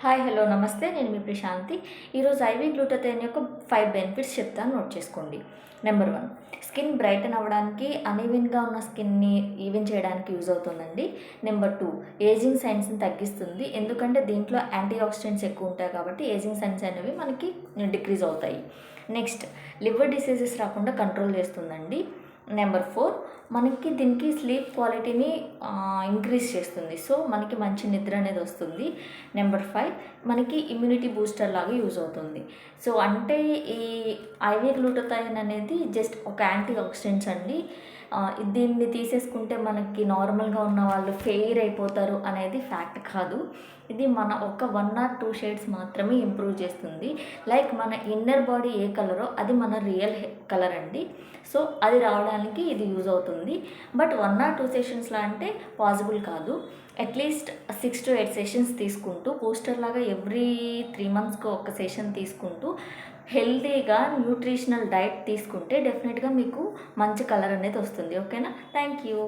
Hi hello నమస్తే, నేను మీ ప్రశాంతి. ఈరోజు ఐవీ గ్లూటథైన్ యొక్క 5 బెనిఫిట్స్ చెప్తాను, నోట్ చేసుకోండి. నెంబర్ 1, స్కిన్ బ్రైటన్ అవ్వడానికి, అనీవెన్గా ఉన్న స్కిన్ని ఈవెన్ చేయడానికి యూజ్ అవుతుందండి. నెంబర్ 2, ఏజింగ్ సైన్స్ని తగ్గిస్తుంది, ఎందుకంటే దీంట్లో యాంటీ ఆక్సిడెంట్స్ ఎక్కువ ఉంటాయి కాబట్టి ఏజింగ్ సైన్స్ అనేవి మనకి డిక్రీజ్ అవుతాయి. నెక్స్ట్, లివర్ డిసీజెస్ రాకుండా కంట్రోల్ చేస్తుందండి. నెంబర్ 4, మనకి దీనికి స్లీప్ క్వాలిటీని ఇంక్రీజ్ చేస్తుంది, సో మనకి మంచి నిద్ర అనేది వస్తుంది. నెంబర్ 5, మనకి ఇమ్యూనిటీ బూస్టర్ లాగా యూజ్ అవుతుంది. సో అంటే ఈ ఐవీ గ్లూటథైన్ అనేది జస్ట్ ఒక యాంటీ ఆక్సిడెంట్స్ అండి. దీన్ని తీసేసుకుంటే మనకి నార్మల్గా ఉన్న వాళ్ళు ఫెయిర్ అయిపోతారు అనేది ఫ్యాక్ట్ కాదు. ఇది మన ఒక 1 or 2 షేడ్స్ మాత్రమే ఇంప్రూవ్ చేస్తుంది. లైక్ మన ఇన్నర్ బాడీ ఏ కలరో అది మన రియల్ కలర్ అండి. సో అది రావడానికి ఇది యూజ్ అవుతుంది. బట్ 1 or 2 సెషన్స్లో అంటే పాసిబుల్ కాదు. అట్లీస్ట్ 6 to 8 సెషన్స్ తీసుకుంటూ బూస్టర్ లాగా ఎవ్రీ 3 monthsకి ఒక సెషన్ తీసుకుంటూ హెల్తీగా న్యూట్రిషనల్ డైట్ తీసుకుంటే డెఫినెట్గా మీకు మంచి కలర్ అనేది వస్తుంది. ఓకేనా? Thank you.